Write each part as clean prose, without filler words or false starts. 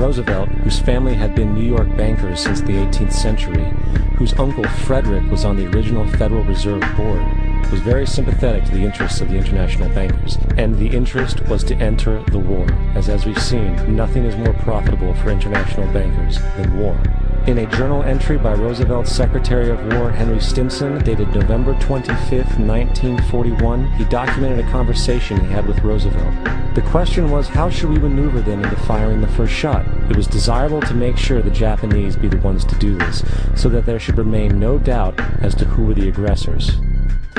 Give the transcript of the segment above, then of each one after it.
Roosevelt, whose family had been New York bankers since the 18th century, whose uncle Frederick was on the original Federal Reserve Board, was very sympathetic to the interests of the international bankers, and the interest was to enter the war, as we've seen, nothing is more profitable for international bankers than war. In a journal entry by Roosevelt's Secretary of War Henry Stimson, dated November 25, 1941, he documented a conversation he had with Roosevelt. The question was, how should we maneuver them into firing the first shot? It was desirable to make sure the Japanese be the ones to do this, so that there should remain no doubt as to who were the aggressors.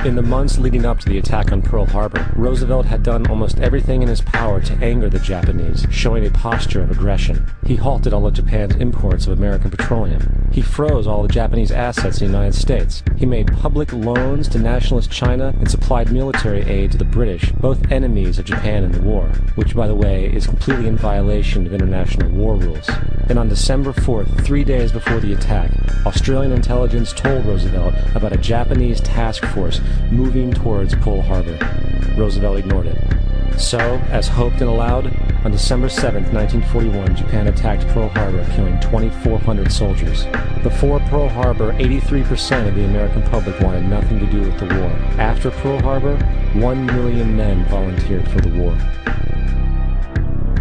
In the months leading up to the attack on Pearl Harbor, Roosevelt had done almost everything in his power to anger the Japanese, showing a posture of aggression. He halted all of Japan's imports of American petroleum. He froze all the Japanese assets in the United States. He made public loans to nationalist China and supplied military aid to the British, both enemies of Japan in the war, which, by the way, is completely in violation of international war rules. And on December 4th, 3 days before the attack, Australian intelligence told Roosevelt about a Japanese task force moving towards Pearl Harbor. Roosevelt ignored it. So, as hoped and allowed, on December 7, 1941, Japan attacked Pearl Harbor, killing 2,400 soldiers. Before Pearl Harbor, 83% of the American public wanted nothing to do with the war. After Pearl Harbor, 1 million men volunteered for the war.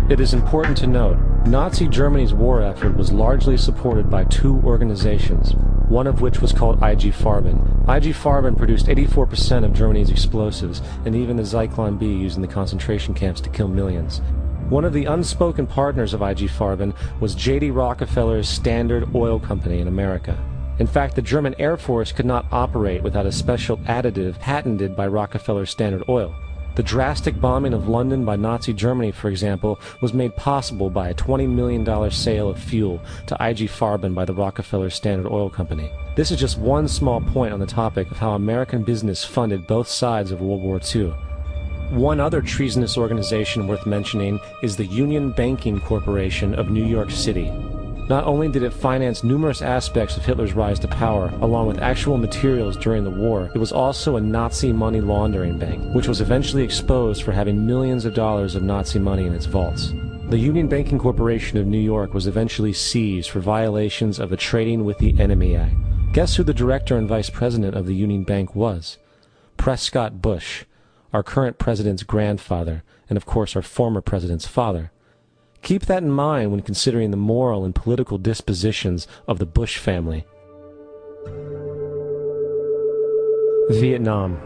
It is important to note, Nazi Germany's war effort was largely supported by two organizations, one of which was called IG Farben. IG Farben produced 84% of Germany's explosives, and even the Zyklon B used in the concentration camps to kill millions. One of the unspoken partners of IG Farben was J.D. Rockefeller's Standard Oil Company in America. In fact, the German Air Force could not operate without a special additive patented by Rockefeller's Standard Oil. The drastic bombing of London by Nazi Germany, for example, was made possible by a $20 million sale of fuel to IG Farben by the Rockefeller Standard Oil Company. This is just one small point on the topic of how American business funded both sides of World War II. One other treasonous organization worth mentioning is the Union Banking Corporation of New York City. Not only did it finance numerous aspects of Hitler's rise to power, along with actual materials during the war, it was also a Nazi money laundering bank, which was eventually exposed for having millions of dollars of Nazi money in its vaults. The Union Banking Corporation of New York was eventually seized for violations of the Trading with the Enemy Act. Guess who the director and vice president of the Union Bank was? Prescott Bush, our current president's grandfather, and of course our former president's father. Keep that in mind when considering the moral and political dispositions of the Bush family. Vietnam.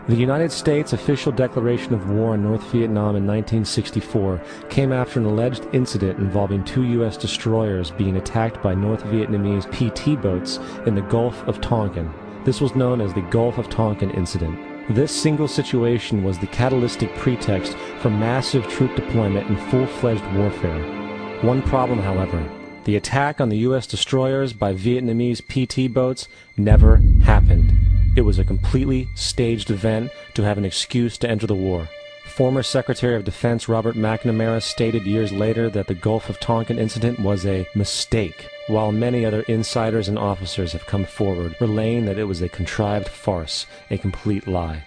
The United States' official declaration of war on North Vietnam in 1964 came after an alleged incident involving two U.S. destroyers being attacked by North Vietnamese PT boats in the Gulf of Tonkin. This was known as the Gulf of Tonkin Incident. This single situation was the catalytic pretext for massive troop deployment and full-fledged warfare. One problem, however, the attack on the U.S. destroyers by Vietnamese PT boats never happened. It was a completely staged event to have an excuse to enter the war. Former Secretary of Defense Robert McNamara stated years later that the Gulf of Tonkin incident was a mistake, while many other insiders and officers have come forward, relaying that it was a contrived farce, a complete lie.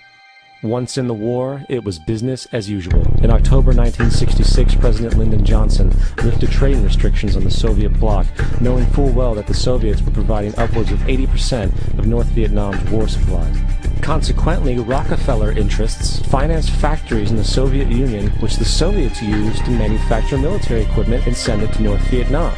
Once in the war, it was business as usual. In October 1966, President Lyndon Johnson lifted trading restrictions on the Soviet bloc, knowing full well that the Soviets were providing upwards of 80% of North Vietnam's war supplies. Consequently, Rockefeller interests financed factories in the Soviet Union, which the Soviets used to manufacture military equipment and send it to North Vietnam.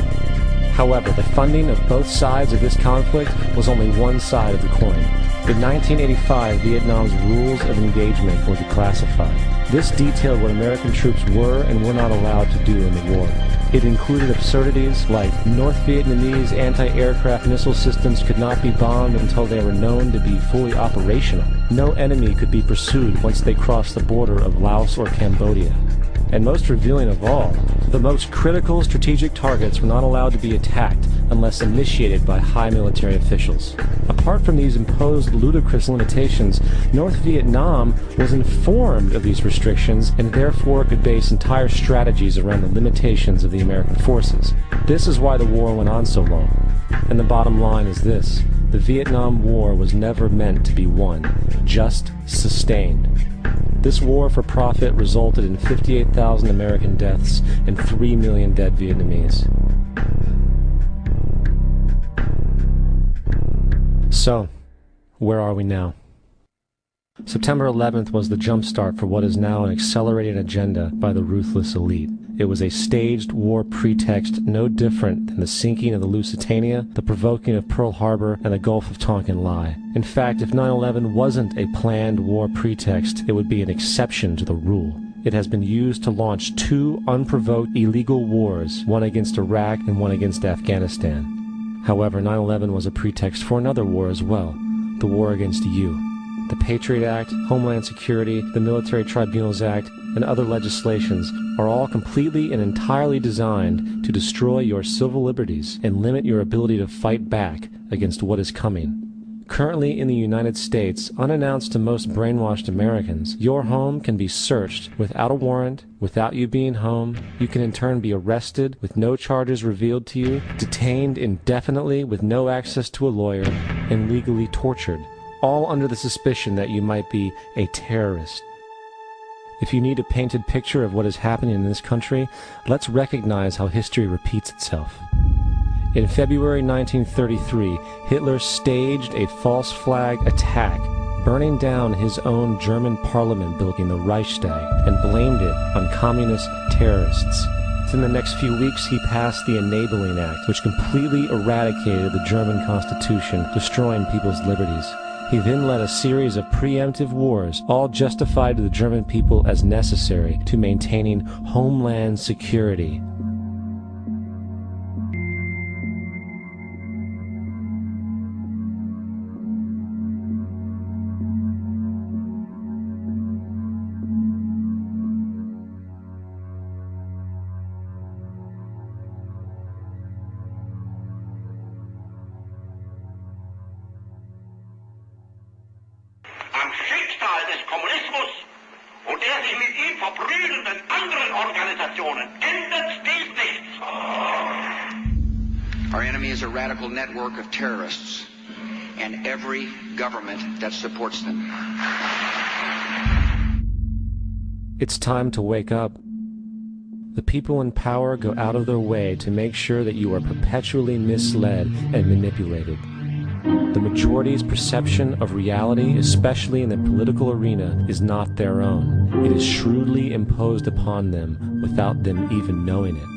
However, the funding of both sides of this conflict was only one side of the coin. In 1985, Vietnam's rules of engagement were declassified. This detailed what American troops were and were not allowed to do in the war. It included absurdities like North Vietnamese anti-aircraft missile systems could not be bombed until they were known to be fully operational. No enemy could be pursued once they crossed the border of Laos or Cambodia. And most revealing of all, the most critical strategic targets were not allowed to be attacked unless initiated by high military officials. Apart from these imposed ludicrous limitations, North Vietnam was informed of these restrictions and therefore could base entire strategies around the limitations of the American forces. This is why the war went on so long. And the bottom line is this: the Vietnam War was never meant to be won, just sustained. This war for profit resulted in 58,000 American deaths and 3 million dead Vietnamese. So, where are we now? September 11th was the jumpstart for what is now an accelerated agenda by the ruthless elite. It was a staged war pretext no different than the sinking of the Lusitania, the provoking of Pearl Harbor, and the Gulf of Tonkin lie. In fact, if 9/11 wasn't a planned war pretext, it would be an exception to the rule. It has been used to launch 2 unprovoked illegal wars, one against Iraq and one against Afghanistan. However, 9/11 was a pretext for another war as well, the war against you. The Patriot Act, Homeland Security, the Military Tribunals Act, and other legislations are all completely and entirely designed to destroy your civil liberties and limit your ability to fight back against what is coming. Currently in the United States, unannounced to most brainwashed Americans, your home can be searched without a warrant, without you being home. You can in turn be arrested with no charges revealed to you, detained indefinitely with no access to a lawyer, and legally tortured, all under the suspicion that you might be a terrorist. If you need a painted picture of what is happening in this country, let's recognize how history repeats itself. In February 1933, Hitler staged a false flag attack, burning down his own German parliament building, the Reichstag, and blamed it on communist terrorists. Within the next few weeks, he passed the Enabling Act, which completely eradicated the German Constitution, destroying people's liberties. He then led a series of preemptive wars, all justified to the German people as necessary to maintaining homeland security. Am Schicksal des Kommunismus und der sich mit ihm verbrüdernden anderen Organisationen ändert dies nichts. Our enemy is a radical network of terrorists and every government that supports them. It's time to wake up. The people in power go out of their way to make sure that you are perpetually misled and manipulated. The majority's perception of reality, especially in the political arena, is not their own. It is shrewdly imposed upon them without them even knowing it.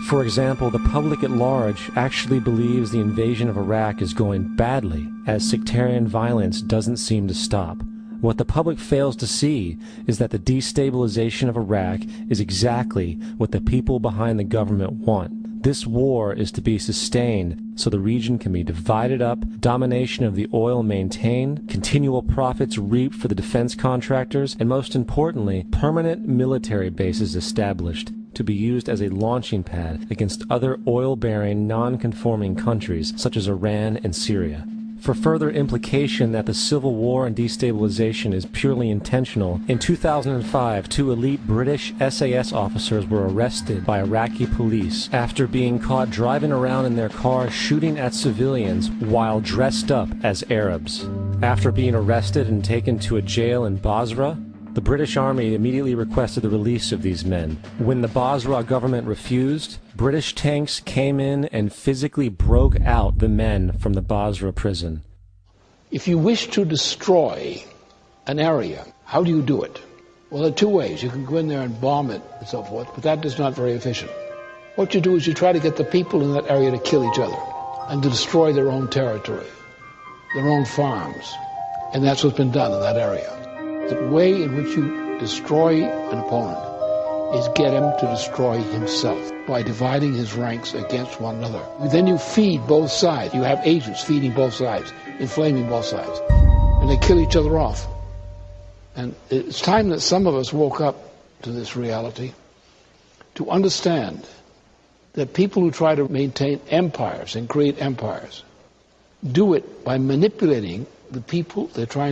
For example, the public at large actually believes the invasion of Iraq is going badly, as sectarian violence doesn't seem to stop. What the public fails to see is that the destabilization of Iraq is exactly what the people behind the government want. This war is to be sustained so the region can be divided up, domination of the oil maintained, continual profits reaped for the defense contractors, and most importantly, permanent military bases established to be used as a launching pad against other oil-bearing, non-conforming countries such as Iran and Syria. For further implication that the civil war and destabilization is purely intentional, in 2005, 2 elite British SAS officers were arrested by Iraqi police after being caught driving around in their car shooting at civilians while dressed up as Arabs. After being arrested and taken to a jail in Basra, the British Army immediately requested the release of these men. When the Basra government refused, British tanks came in and physically broke out the men from the Basra prison. If you wish to destroy an area, how do you do it? Well, there are 2 ways. You can go in there and bomb it and so forth, but that is not very efficient. What you do is you try to get the people in that area to kill each other and to destroy their own territory, their own farms. And that's what's been done in that area. The way in which you destroy an opponent is get him to destroy himself by dividing his ranks against one another. Then you feed both sides. You have agents feeding both sides, inflaming both sides. And they kill each other off. And it's time that some of us woke up to this reality, to understand that people who try to maintain empires and create empires do it by manipulating the people they're trying